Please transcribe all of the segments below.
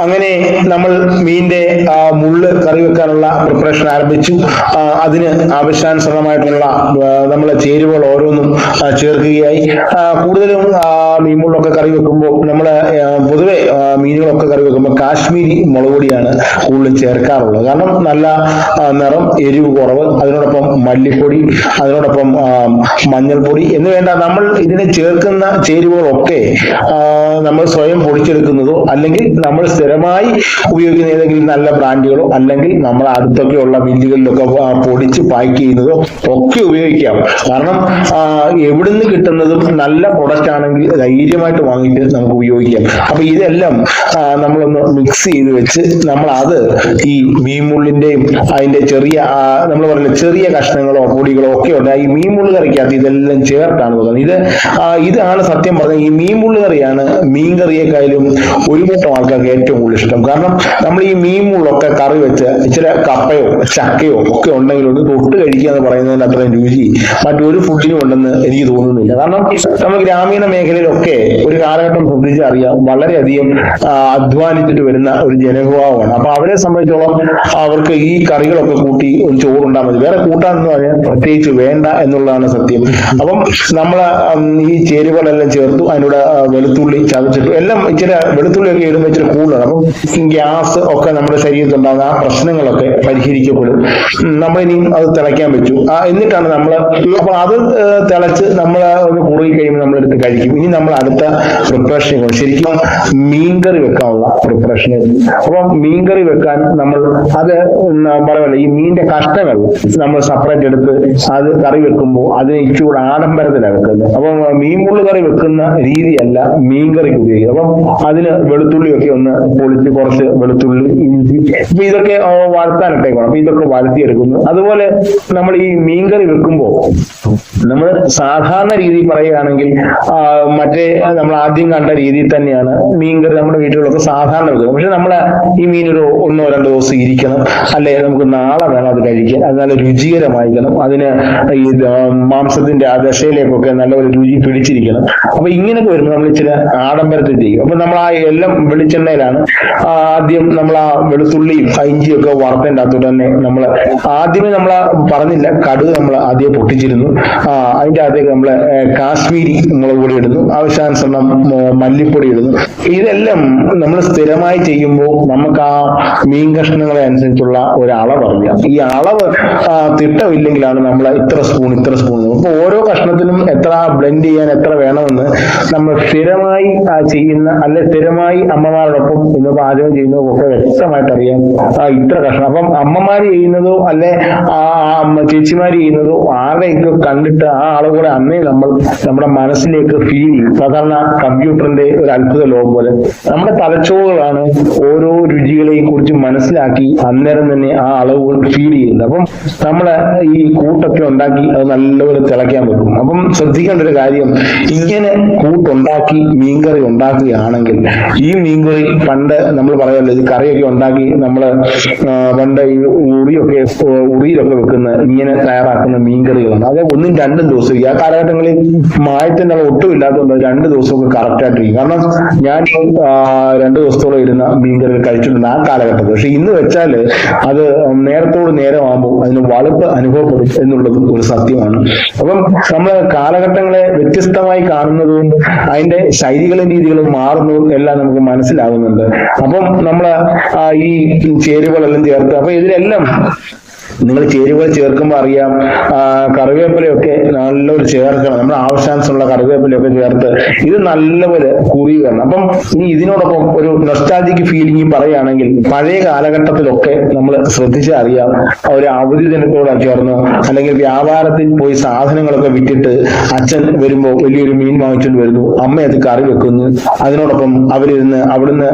അങ്ങനെ നമ്മൾ മീനിന്റെ മുള്ള് കറി വെക്കാനുള്ള പ്രിപ്പറേഷൻ ആരംഭിച്ചു. അതിന് ആവശ്യാനുസൃതമായിട്ടുള്ള നമ്മളെ ചേരുവകൾ ഓരോന്നും ചേർക്കുകയായി. കൂടുതലും മീൻ മുള്ളൊക്കെ കറി വെക്കുമ്പോൾ നമ്മള് പൊതുവെ മീനുകളൊക്കെ കറി വെക്കുമ്പോൾ കാശ്മീരി മുളക് പൊടിയാണ് കൂടുതലും ചേർക്കാറുള്ളത്. കാരണം നല്ല നിറം, എരിവ് കുറവ്, അതിനോടൊപ്പം മല്ലിപ്പൊടി, അതിനോടൊപ്പം മഞ്ഞൾപ്പൊടി എന്ന് വേണ്ട നമ്മൾ ഇതിനെ ചേർക്കുന്ന ചേരുവകളൊക്കെ നമ്മൾ സ്വയം പൊടിച്ചെടുക്കുന്നതോ അല്ലെങ്കിൽ നമ്മൾ സ്ഥിരമായി ഉപയോഗിക്കുന്ന ഏതെങ്കിലും നല്ല ബ്രാൻഡുകളോ അല്ലെങ്കിൽ നമ്മൾ അടുത്തൊക്കെയുള്ള മില്ലുകളിലൊക്കെ പൊടിച്ച് പാക്ക് ചെയ്യുന്നതോ ഒക്കെ ഉപയോഗിക്കാം. കാരണം എവിടുന്ന് കിട്ടുന്നതും നല്ല പ്രൊഡക്റ്റ് ആണെങ്കിൽ ധൈര്യമായിട്ട് വാങ്ങിയിട്ട് നമുക്ക് ഉപയോഗിക്കാം. അപ്പൊ ഇതെല്ലാം നമ്മളൊന്ന് മിക്സ് ചെയ്ത് വെച്ച് നമ്മൾ അത് ഈ മീൻമുള്ളിന്റെയും അതിന്റെ ചെറിയ നമ്മൾ പറഞ്ഞ ചെറിയ കഷ്ണങ്ങളോ പൊടികളോ ഒക്കെ ഉണ്ട് ഈ മീൻമുള്ള് കറിക്കകത്ത് ഇതെല്ലാം ചേർത്താണ് പോകുന്നത്. ഇതാണ് സത്യം പറഞ്ഞാൽ ഈ മീൻമുള്ള് കറിയാണ് മീൻ കറിയേക്കാളും ഒരുപാട് ആൾക്കാർക്ക് ഏറ്റവും കൂടുതൽ ഇഷ്ടം. കാരണം നമ്മൾ ഈ മീൻമുള്ളൊക്കെ കറി വെച്ച് ഇച്ചിരി കപ്പയോ ചക്കയോ ഒക്കെ ഉണ്ടെങ്കിൽ ഒന്ന് തൊട്ട് കഴിക്കുക എന്ന് പറയുന്നതിന് അത്രയും രുചി മറ്റൊരു ഫുഡിനും ഉണ്ടെന്ന് എനിക്ക് തോന്നുന്നില്ല. കാരണം നമ്മൾ ഗ്രാമീണ മേഖലയിലൊക്കെ ഒരു കാലഘട്ടം ശ്രദ്ധിച്ചറിയാം വളരെയധികം അധ്വാനിച്ചിട്ട് വരുന്ന ഒരു ജനവിഭാഗമാണ്. അപ്പൊ അവരെ സംബന്ധിച്ചോളം അവർക്ക് ഈ കറികളൊക്കെ കൂട്ടി ഒരു ചോറുണ്ടാൽ മതി, വേറെ കൂട്ടാന്ന് പറയാൻ പ്രത്യേകിച്ച് വേണ്ട എന്നുള്ളതാണ് സത്യം. അപ്പം നമ്മൾ ഈ ചേരുവകളെല്ലാം ചേർത്തു, അതിനൂടെ വെളുത്തുള്ളി ചതച്ചിട്ടു, എല്ലാം ഇച്ചിരി വെളുത്തുള്ളിയൊക്കെ ഇടുമ്പോൾ ഇച്ചിരി കൂടുതലാണ്. അപ്പം ഗ്യാസ് ഒക്കെ നമ്മുടെ ശരീരത്തിലുണ്ടാകുന്ന ആ പ്രശ്നങ്ങളൊക്കെ പരിഹരിക്കപ്പെടും. നമ്മളിനിയും അത് തിളയ്ക്കാൻ വെച്ചു, എന്നിട്ടാണ് നമ്മൾ അപ്പൊ അത് തിളച്ച് നമ്മൾ ഒന്ന് കുറുകി കഴിയുമ്പോൾ നമ്മളെടുത്ത് കഴിക്കും. ഇനി നമ്മൾ അടുത്ത പ്രിപ്പറേഷൻ ശരിക്കും മീൻകറി വെക്കാനുള്ള പ്രിപ്പറേഷൻ. അപ്പം മീൻകറി വെക്കാൻ നമ്മൾ അത് പറയുമല്ലോ ഈ മീനിന്റെ കഷ്ണങ്ങൾ നമ്മൾ സെപ്പറേറ്റ് എടുത്ത് അത് കറി വെക്കുമ്പോൾ അതിന് ഇച്ചിരി ആഡംബരത്തിലാണ് വെക്കുന്നത്. അപ്പം മീൻ മുള്ളു കറി വെക്കുന്ന രീതിയല്ല മീൻകറിക്ക് ഉപയോഗിക്കുന്നത്. അപ്പം അതിന് വെളുത്തുള്ളിയൊക്കെ ഒന്ന് പൊളിച്ച് കുറച്ച് വെളുത്തുള്ളി, ഇഞ്ചി, ഇപ്പൊ ഇതൊക്കെ വറുത്താനിട്ടേക്കണം. അപ്പൊ ഇതൊക്കെ വറുത്തിയെടുക്കുന്നു. അതുപോലെ നമ്മൾ ഈ മീൻകറി വെക്കുമ്പോൾ നമ്മൾ സാധാരണ രീതി പറയുകയാണെങ്കിൽ മറ്റേ നമ്മൾ ആദ്യം കണ്ട രീതിയിൽ തന്നെയാണ് മീൻകറി നമ്മുടെ വീടുകളിലൊക്കെ സാധാരണ വെക്കുന്നത്. പക്ഷെ നമ്മൾ ഈ മീനൊരു 1-2 ദിവസം ഇരിക്കണം, അല്ലെ നമുക്ക് നാളെ വേണം അത് കഴിക്കാൻ, അത് നല്ല രുചികരമായിരിക്കണം, അതിന് ഈ മാംസത്തിന്റെ ആ ദശയിലേക്കൊക്കെ നല്ലൊരു രുചി പിടിച്ചിരിക്കണം. അപ്പൊ ഇങ്ങനെയൊക്കെ വരുമ്പോൾ നമ്മൾ ഇച്ചിരി ആഡംബരത്തിൽ ചെയ്യും. അപ്പൊ നമ്മൾ ആ എല്ലാം വെളിച്ചെണ്ണയിലാണ് ആദ്യം നമ്മൾ ആ വെളുത്തുള്ളിയും ഇഞ്ചിയും ഒക്കെ വറുത്തതിൻ്റെ അകത്തോട്ട് തന്നെ നമ്മൾ ആദ്യമേ നമ്മൾ പറഞ്ഞില്ല, കടുക് നമ്മൾ ആദ്യം പൊട്ടിച്ചിരുന്നു. അതിൻ്റെ അകത്തേക്ക് നമ്മൾ കാശ്മീരി മുളക് പൊടി ഇടുന്നു, ആവശ്യാനുസരണം മല്ലിപ്പൊടി ഇടുന്നു. ഇതെല്ലാം നമ്മൾ സ്ഥിരമായി ചെയ്യുമ്പോൾ നമുക്ക് ആ മീൻ കഷ്ണങ്ങളെ അനുസരിച്ചുള്ള ഒരു അളവ് അറിയാം. ഈ അളവ് തിട്ടമില്ലെങ്കിലാണ് നമ്മൾ ഇത്ര സ്പൂൺ അപ്പൊ ഓരോ കഷ്ണത്തിനും എത്ര ബ്ലെൻഡ് ചെയ്യാൻ എത്ര വേണമെന്ന് നമ്മൾ സ്ഥിരമായി ചെയ്യുന്ന അല്ലെ സ്ഥിരമായി അമ്മമാരോടൊപ്പം ഇന്ന് പാചകം ചെയ്യുന്നതോ ഒക്കെ വ്യക്തമായിട്ട് അറിയാം ഇത്ര കഷ്ണം. അപ്പം അമ്മമാര് ചെയ്യുന്നതോ അല്ലെ ചേച്ചിമാര് ചെയ്യുന്നതോ ആരുടെയൊക്കെ കണ്ടിട്ട് ആ ആളുകളെ അന്നേ നമ്മൾ നമ്മുടെ മനസ്സിലേക്ക് ഫീൽ ചെയ്യും. സാധാരണ കമ്പ്യൂട്ടറിന്റെ ഒരു അത്ഭുത ലോകം പോലെ നമ്മുടെ തലച്ചോറുകളാണ് ഓരോ രുചികളെയും കുറിച്ച് മനസ്സിലാക്കി അന്നേരം തന്നെ ആ അളവുകൾ ഫീൽ ചെയ്യുന്നത്. അപ്പം നമ്മള് ഈ കൂട്ടൊക്കെ ഉണ്ടാക്കി അത് നല്ലപോലെ തിളയ്ക്കാൻ വെക്കും. അപ്പം ശ്രദ്ധിക്കേണ്ട ഒരു കാര്യം, ഇങ്ങനെ കൂട്ടുണ്ടാക്കി മീൻകറി ഉണ്ടാക്കുകയാണെങ്കിൽ ഈ മീൻകറി പണ്ട് നമ്മൾ പറയല്ലോ ഇത് കറിയൊക്കെ ഉണ്ടാക്കി നമ്മള് പണ്ട് ഈ ഉറിയിലൊക്കെ വെക്കുന്ന ഇങ്ങനെ തയ്യാറാക്കുന്ന മീൻകറികളാണ്. അത് 1-2 ദിവസം ആ കാലഘട്ടങ്ങളിൽ മായത്തിന്റെ ഒട്ടും ഇല്ലാത്തതുകൊണ്ട് 2 ദിവസമൊക്കെ കറക്റ്റ് ആയിട്ടിരിക്കും. കാരണം ഞാൻ 2 ദിവസത്തോളം ഇരുന്ന മീൻകറികൾ കഴിച്ചിട്ടുണ്ട് ആ കാലഘട്ടത്തിൽ. പക്ഷെ ഇന്ന് വെച്ചാല് അത് നേരത്തോട് നേരമാകുമ്പോൾ അതിന് വളുപ്പ് അനുഭവപ്പെടും എന്നുള്ളതും ഒരു സത്യമാണ്. അപ്പം നമ്മള് കാലഘട്ടങ്ങളെ വ്യത്യസ്തമായി കാണുന്നതും അതിന്റെ ശൈലികളും രീതികളും മാറുന്നതും എല്ലാം നമുക്ക് മനസ്സിലാകുന്നുണ്ട്. അപ്പം നമ്മള് ഈ ചേരുവകളെല്ലാം ചേർത്ത് അപ്പൊ ഇതിലെല്ലാം നിങ്ങൾ ചേരുവകൾ ചേർക്കുമ്പോൾ അറിയാം കറിവേപ്പിലയൊക്കെ നല്ലൊരു ചേർക്കണം. നമ്മൾ ആവശ്യാനുസരണമുള്ള കറിവേപ്പിലയൊക്കെ ചേർത്ത് ഇത് നല്ലപോലെ കുറിയണം. അപ്പം ഇനി ഇതിനോടൊപ്പം ഒരു നൊസ്റ്റാൾജിക് ഫീലിംഗ് പറയുകയാണെങ്കിൽ പഴയ കാലഘട്ടത്തിലൊക്കെ നമ്മൾ ശ്രദ്ധിച്ചാൽ അറിയാം ഒരു അവധി ദിനത്തോടെ ചേർന്ന് അല്ലെങ്കിൽ വ്യാപാരത്തിൽ പോയി സാധനങ്ങളൊക്കെ വിറ്റിട്ട് അച്ഛൻ വരുമ്പോൾ വലിയൊരു മീൻ വാങ്ങിച്ചുകൊണ്ട് വരുന്നു, അമ്മ അത് കറി വെക്കുന്നു, അതിനോടൊപ്പം അവരിരുന്ന് അവിടുന്ന്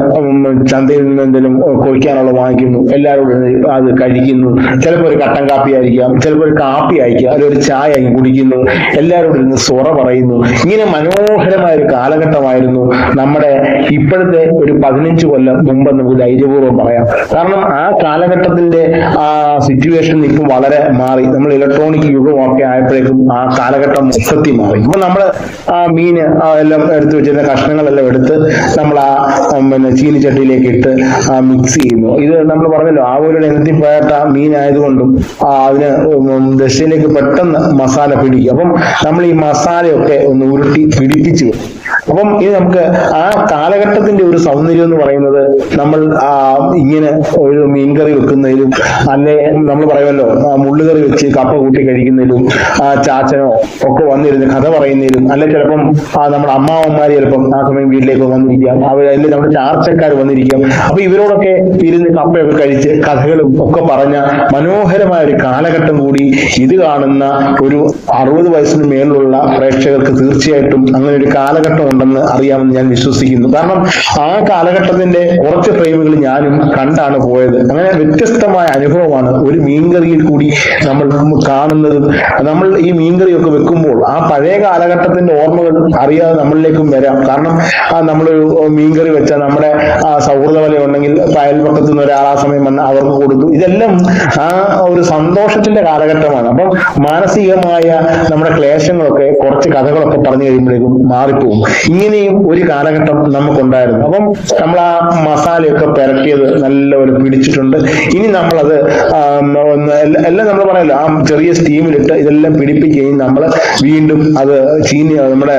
ചന്തയിൽ നിന്ന് എന്തെങ്കിലും കൊഴിക്കാനുള്ള വാങ്ങിക്കുന്നു, എല്ലാവരും അത് കഴിക്കുന്നു. ചിലപ്പോൾ ഒരു കട്ടൻ കാപ്പി ആയിരിക്കാം, ചിലപ്പോൾ ഒരു കാപ്പി ആയിരിക്കാം, അല്ലെങ്കിൽ ഒരു ചായ കുടിക്കുന്നു, എല്ലാവരും ഇരുന്ന് സൊറ പറയുന്നു. ഇങ്ങനെ മനോഹരമായ ഒരു കാലഘട്ടമായിരുന്നു നമ്മുടെ ഇപ്പോഴത്തെ ഒരു 15 കൊല്ലം മുമ്പ് നമുക്ക് ധൈര്യപൂർവ്വം പറയാം. കാരണം ആ കാലഘട്ടത്തിന്റെ ആ സിറ്റുവേഷൻ ഇപ്പം വളരെ മാറി. നമ്മൾ ഇലക്ട്രോണിക് യുഗമൊക്കെ ആയപ്പോഴേക്കും ആ കാലഘട്ടം മൊത്തത്തിൽ മാറി. ഇപ്പൊ നമ്മള് ആ മീന് എല്ലാം എടുത്ത് വെച്ചിരുന്ന കഷ്ണങ്ങളെല്ലാം എടുത്ത് നമ്മൾ ആ ചീനിച്ചട്ടിയിലേക്ക് ഇട്ട് മിക്സ് ചെയ്യുന്നു. ഇത് നമ്മൾ പറഞ്ഞല്ലോ ആവോലിയുടെ ഇനത്തിൽ പോയിട്ട് മീൻ ആയതുകൊണ്ടും അതിന് ദശയിലേക്ക് പെട്ടെന്ന് മസാല പിടിക്കും. അപ്പം നമ്മൾ ഈ മസാലയൊക്കെ ഒന്ന് ഉരുട്ടി പിടിപ്പിച്ചു. അപ്പം ഇത് നമുക്ക് ആ കാലഘട്ടത്തിന്റെ ഒരു സൗന്ദര്യം എന്ന് പറയുന്നത് നമ്മൾ ഇങ്ങനെ ഒരു മീൻകറി വെക്കുന്നതിലും, അല്ലെ നമ്മൾ പറയുമല്ലോ മുള്ളുകറി വെച്ച് കപ്പ കൂട്ടി കഴിക്കുന്നതിലും, ചാച്ചനോ ഒക്കെ വന്നിരുന്ന് കഥ പറയുന്നതിലും, അല്ലെ ചിലപ്പം നമ്മുടെ അമ്മാവന്മാര് ചിലപ്പം ആ സമയം വീട്ടിലേക്ക് വന്നിരിക്കാം, അതിൽ നമ്മുടെ ചാർച്ചക്കാർ വന്നിരിക്കാം. അപ്പൊ ഇവരോടൊക്കെ ഇരുന്ന് കപ്പയൊക്കെ കഴിച്ച് കഥകളും ഒക്കെ പറഞ്ഞ മനോഹരമായ ഒരു കാലഘട്ടം കൂടി ഇത് കാണുന്ന ഒരു 60 വയസ്സിന് മേലുള്ള പ്രേക്ഷകർക്ക് തീർച്ചയായിട്ടും അങ്ങനെ ഒരു കാലഘട്ടം ഉണ്ടെന്ന് അറിയാമെന്ന് ഞാൻ വിശ്വസിക്കുന്നു. കാരണം ആ കാലഘട്ടത്തിന്റെ കുറച്ച് ഫ്രെയിമുകൾ ഞാനും കണ്ടാണ് പോയത്. അങ്ങനെ വ്യത്യസ്തമായ അനുഭവമാണ് ഒരു മീൻകറിയിൽ കൂടി നമ്മൾ കാണുന്നതും. നമ്മൾ ഈ മീൻകറിയൊക്കെ വെക്കുമ്പോൾ ആ പഴയ കാലഘട്ടത്തിന്റെ ഓർമ്മകൾ അറിയാതെ നമ്മളിലേക്കും വരാം. കാരണം നമ്മളൊരു മീൻകറി വെച്ചാൽ നമ്മുടെ സൗഹൃദ വലയം ഉണ്ടെങ്കിൽ അയൽപക്കത്തു നിന്ന് ഒരാൾ ആ സമയം വന്ന് അവർക്ക് കൊടുത്തു. ഇതെല്ലാം ആ ഒരു സന്തോഷത്തിന്റെ കാലഘട്ടമാണ്. അപ്പം മാനസികമായ നമ്മുടെ ക്ലേശങ്ങളൊക്കെ കുറച്ച് കഥകളൊക്കെ പറഞ്ഞു കഴിയുമ്പോഴേക്കും മാറിപ്പോകും. ഇങ്ങനെയും ഒരു കാലഘട്ടം നമുക്കുണ്ടായിരുന്നു. അപ്പം നമ്മൾ ആ മസാലയൊക്കെ പുരട്ടിയത് നല്ലപോലെ പിടിച്ചിട്ടുണ്ട്. ഇനി നമ്മളത് എല്ലാം നമ്മൾ പറയല്ലോ ആ ചെറിയ സ്റ്റീമിലിട്ട് ഇതെല്ലാം പിടിപ്പിക്കുകയും നമ്മൾ വീണ്ടും അത് നമ്മുടെ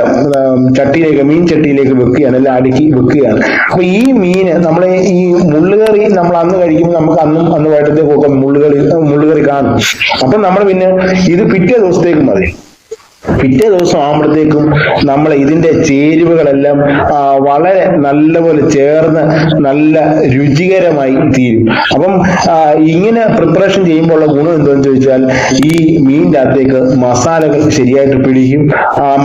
ചട്ടിയിലേക്ക് മീൻ ചട്ടിയിലേക്ക് വെക്കുകയാണ്, എല്ലാം അടുക്കി വെക്കുകയാണ്. അപ്പൊ ഈ മീന് നമ്മളെ ഈ മുള്ളുകറി നമ്മൾ അന്ന് കഴിക്കുമ്പോൾ നമുക്ക് അന്ന് വൈകിട്ടത്തേക്കൊക്കെ മുള്ളുകറി കാണും. അപ്പൊ നമ്മൾ പിന്നെ ഇത് പിറ്റേ ദിവസത്തേക്ക് മതി. പിറ്റേ ദിവസം ആകുമ്പോഴത്തേക്കും നമ്മൾ ഇതിന്റെ ചേരുവകളെല്ലാം വളരെ നല്ലപോലെ ചേർന്ന് നല്ല രുചികരമായി തീരും. അപ്പം ഇങ്ങനെ പ്രിപ്പറേഷൻ ചെയ്യുമ്പോൾ ഉള്ള ഗുണം എന്താണെന്ന് ചോദിച്ചാൽ ഈ മീനിന്റെ അകത്തേക്ക് മസാലകൾ ശരിയായിട്ട് പിടിക്കും.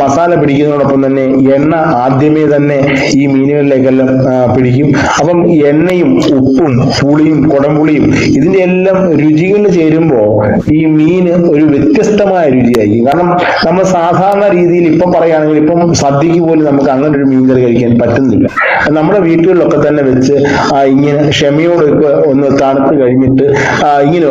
മസാല പിടിക്കുന്നതോടൊപ്പം തന്നെ എണ്ണ ആദ്യമേ തന്നെ ഈ മീനുകളിലേക്കെല്ലാം പിടിക്കും. അപ്പം എണ്ണയും ഉപ്പും പുളിയും കുടംപുളിയും ഇതിന്റെ എല്ലാം രുചികൾ ചേരുമ്പോൾ ഈ മീന് ഒരു വ്യത്യസ്തമായ രുചിയായിരിക്കും. കാരണം നമ്മൾ സാധാരണ രീതിയിൽ ഇപ്പം പറയുകയാണെങ്കിൽ ഇപ്പം സദ്യക്ക് പോലും നമുക്ക് അങ്ങനെ ഒരു മീൻകറി കഴിക്കാൻ പറ്റുന്നില്ല. നമ്മുടെ വീട്ടുകളിലൊക്കെ തന്നെ വെച്ച് ഇങ്ങനെ ക്ഷമയോടൊക്കെ ഒന്ന് തണുത്ത് കഴിഞ്ഞിട്ട് ഇങ്ങനെ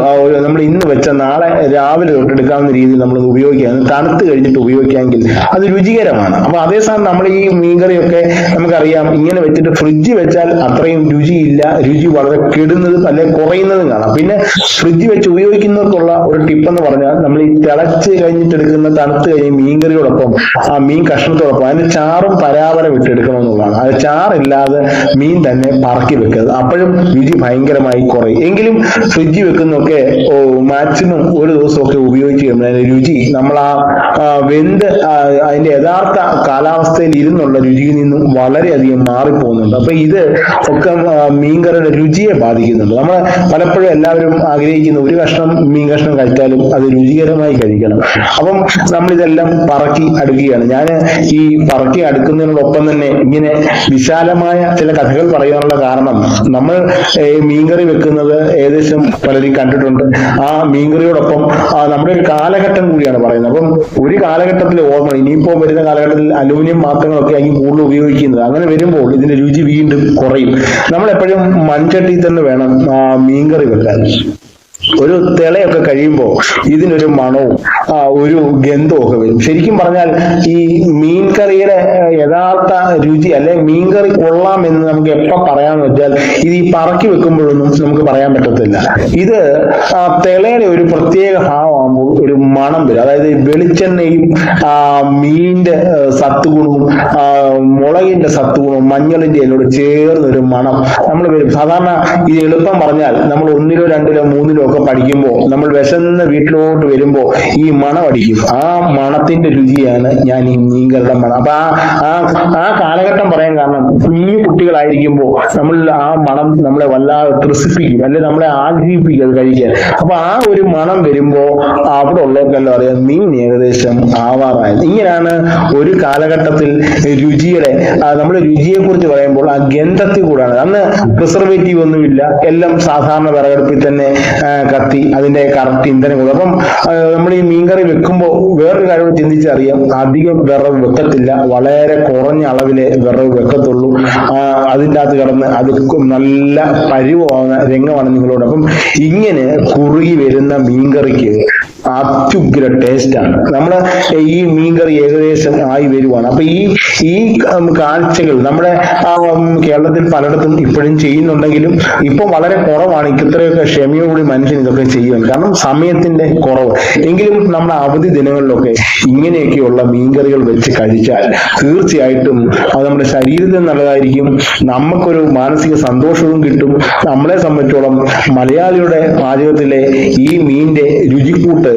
നമ്മൾ ഇന്ന് വെച്ച നാളെ രാവിലെ തൊട്ടെടുക്കാവുന്ന രീതിയിൽ നമ്മൾ ഉപയോഗിക്കുക, തണുത്ത് കഴിഞ്ഞിട്ട് ഉപയോഗിക്കാമെങ്കിൽ അത് രുചികരമാണ്. അപ്പൊ അതേസമയം നമ്മൾ ഈ മീൻകറിയൊക്കെ നമുക്കറിയാം ഇങ്ങനെ വെച്ചിട്ട് ഫ്രിഡ്ജ് വെച്ചാൽ അത്രയും രുചിയില്ല, രുചി വളരെ കെടുന്നതും അല്ലെങ്കിൽ കുറയുന്നതും കാണാം. പിന്നെ ഫ്രിഡ്ജ് വെച്ച് ഉപയോഗിക്കുന്നവർക്കുള്ള ഒരു ടിപ്പ് എന്ന് പറഞ്ഞാൽ നമ്മൾ ഈ തിളച്ച് കഴിഞ്ഞിട്ട് എടുക്കുന്ന തണുത്ത് കഴിഞ്ഞ് മീൻകറിയോടൊപ്പം ആ മീൻ കഷ്ണത്തോടൊപ്പം അതിന് ചാറും പരാപരം ഇട്ടെടുക്കണമെന്നുള്ളതാണ്. അത് ചാറില്ലാതെ മീൻ തന്നെ പറക്കി വെക്കരുത്, അപ്പോഴും രുചി ഭയങ്കരമായി കുറയും. എങ്കിലും ഫ്രിഡ്ജ് വെക്കുന്നൊക്കെ മാക്സിമം ഒരു ദിവസമൊക്കെ ഉപയോഗിച്ച് കഴിയുമ്പോൾ അതിന്റെ രുചി നമ്മൾ വെന്ത് അതിന്റെ യഥാർത്ഥ കാലാവസ്ഥയിൽ ഇരുന്നുള്ള രുചിയിൽ നിന്നും വളരെയധികം മാറിപ്പോകുന്നുണ്ട്. അപ്പൊ ഇത് ഒക്കെ മീൻകറിയുടെ രുചിയെ ബാധിക്കുന്നുണ്ട്. നമ്മൾ പലപ്പോഴും എല്ലാവരും ആഗ്രഹിക്കുന്ന ഒരു കഷ്ണം മീൻ കഷ്ണം കഴിച്ചാലും അത് രുചികരമായി കഴിക്കണം. അപ്പം നമ്മളിതെല്ലാം പറക്കി അടുക്കുകയാണ്. ഞാൻ ഈ പറക്കി അടുക്കുന്നതിനോടൊപ്പം തന്നെ ഇങ്ങനെ വിശാലമായ ചില കഥകൾ പറയാനുള്ള കാരണം നമ്മൾ മീൻകറി വെക്കുന്നത് ഏകദേശം പലരും കണ്ടിട്ടുണ്ട്. ആ മീൻകറിയോടൊപ്പം നമ്മുടെ ഒരു കാലഘട്ടം കൂടിയാണ് പറയുന്നത്. അപ്പം ഒരു കാലഘട്ടത്തിലെ ഓർമ്മ ഇനിയിപ്പോ വരുന്ന കാലഘട്ടത്തിൽ അലൂമിനിയം പാത്രങ്ങളൊക്കെ ആയിരിക്കും കൂടുതൽ ഉപയോഗിക്കുന്നത്. അങ്ങനെ വരുമ്പോൾ ഇതിന്റെ രുചി വീണ്ടും കുറയും. നമ്മളെപ്പോഴും മൺചട്ടി തന്നെ വേണം മീൻകറി വെക്കാൻ. ഒരു തിളയൊക്കെ കഴിയുമ്പോൾ ഇതിനൊരു മണവും ഒരു ഗന്ധവും ഒക്കെ വരും. ശരിക്കും പറഞ്ഞാൽ ഈ മീൻകറിയുടെ യഥാർത്ഥ രുചി അല്ലെ മീൻകറി കൊള്ളാം എന്ന് നമുക്ക് എപ്പോ പറയാന്ന് വെച്ചാൽ ഇത് ഈ പറക്കി വെക്കുമ്പോഴൊന്നും നമുക്ക് പറയാൻ പറ്റത്തില്ല. ഇത് തിളയുടെ ഒരു പ്രത്യേക ഭാവമാകുമ്പോൾ ഒരു മണം വരും. അതായത് വെളിച്ചെണ്ണയും മീനിന്റെ സത്തുഗുണവും മുളകിന്റെ സത്തുഗുണവും മഞ്ഞളിന്റെ അതിനോട് ചേർന്നൊരു മണം നമ്മൾ വരും. സാധാരണ ഇത് എളുപ്പം പറഞ്ഞാൽ നമ്മൾ 1 2 3 ഒക്കെ പഠിക്കുമ്പോൾ നമ്മൾ വിശന്ന് വീട്ടിലോട്ട് വരുമ്പോ ഈ മണം അടിക്കും. ആ മണത്തിന്റെ രുചിയാണ് ഞാൻ ഈ മീൻകറിയുടെ മണം. അപ്പൊ ആ കാലഘട്ടം പറയാൻ കാരണം കുഞ്ഞു കുട്ടികളായിരിക്കുമ്പോൾ നമ്മൾ ആ മണം നമ്മളെ വല്ലാതെ ത്രസിപ്പിക്കും, അല്ലെ നമ്മളെ ആഗ്രഹിപ്പിക്കും അത് കഴിക്കാൻ. അപ്പൊ ആ ഒരു മണം വരുമ്പോ അവിടെ ഉള്ളവർക്കെല്ലാം അറിയാം മീൻ ഏകദേശം ആവാറായത്. ഇങ്ങനെയാണ് ഒരു കാലഘട്ടത്തിൽ രുചിയുടെ നമ്മൾ രുചിയെ കുറിച്ച് പറയുമ്പോൾ ആ ഗന്ധത്തിൽ കൂടാണ്. അന്ന് പ്രിസർവേറ്റീവ് ഒന്നുമില്ല, എല്ലാം സാധാരണ വിറകടുപ്പിൽ തന്നെ കത്തി അതിന്റെ കറക്റ്റ് ഇന്ധനം കൊടുക്കും. അപ്പം നമ്മൾ ഈ മീൻകറി വെക്കുമ്പോൾ വേറൊരു കാര്യം ചിന്തിച്ചറിയാം, അധികം വിറവ് വെക്കത്തില്ല, വളരെ കുറഞ്ഞ അളവിലെ വിറവ് വെക്കത്തുള്ളൂ. അതിൻ്റെ അകത്ത് കിടന്ന് അത് നല്ല പരിവാകുന്ന രംഗമാണ് നിങ്ങളോട്. അപ്പം ഇങ്ങനെ കുറുകി വരുന്ന മീൻകറിക്ക് അത്യുഗ്ര ടേസ്റ്റാണ്. നമ്മള് ഈ മീൻകറി ഏകദേശം ആയി വരുവാണ്. അപ്പൊ ഈ കാഴ്ചകൾ നമ്മുടെ കേരളത്തിൽ പലയിടത്തും ഇപ്പോഴും ചെയ്യുന്നുണ്ടെങ്കിലും ഇപ്പൊ വളരെ കുറവാണ്. ഇത്രയൊക്കെ ക്ഷമയോടുകൂടി മനുഷ്യൻ ഇതൊക്കെ ചെയ്യുവാൻ, കാരണം സമയത്തിന്റെ കുറവ്. എങ്കിലും നമ്മുടെ അവധി ദിനങ്ങളിലൊക്കെ ഇങ്ങനെയൊക്കെയുള്ള മീൻകറികൾ വെച്ച് കഴിച്ചാൽ തീർച്ചയായിട്ടും അത് നമ്മുടെ ശരീരത്തിന് നല്ലതായിരിക്കും, നമുക്കൊരു മാനസിക സന്തോഷവും കിട്ടും. നമ്മളെ സംബന്ധിച്ചോളം മലയാളിയുടെ പാചകത്തിലെ ഈ മീനിന്റെ രുചിക്കൂട്ട്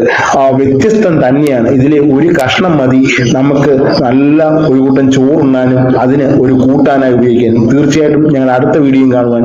വ്യത്യസ്തം തന്നെയാണ്. ഇതിലെ ഒരു കഷ്ണം മതി നമുക്ക് നല്ല ഒരു കൂട്ടം ചോറുണ്ണാനും അതിന് ഒരു കൂട്ടാനായി ഉപയോഗിക്കാനും. തീർച്ചയായിട്ടും ഞങ്ങൾ അടുത്ത വീഡിയോയും കാണുവാൻ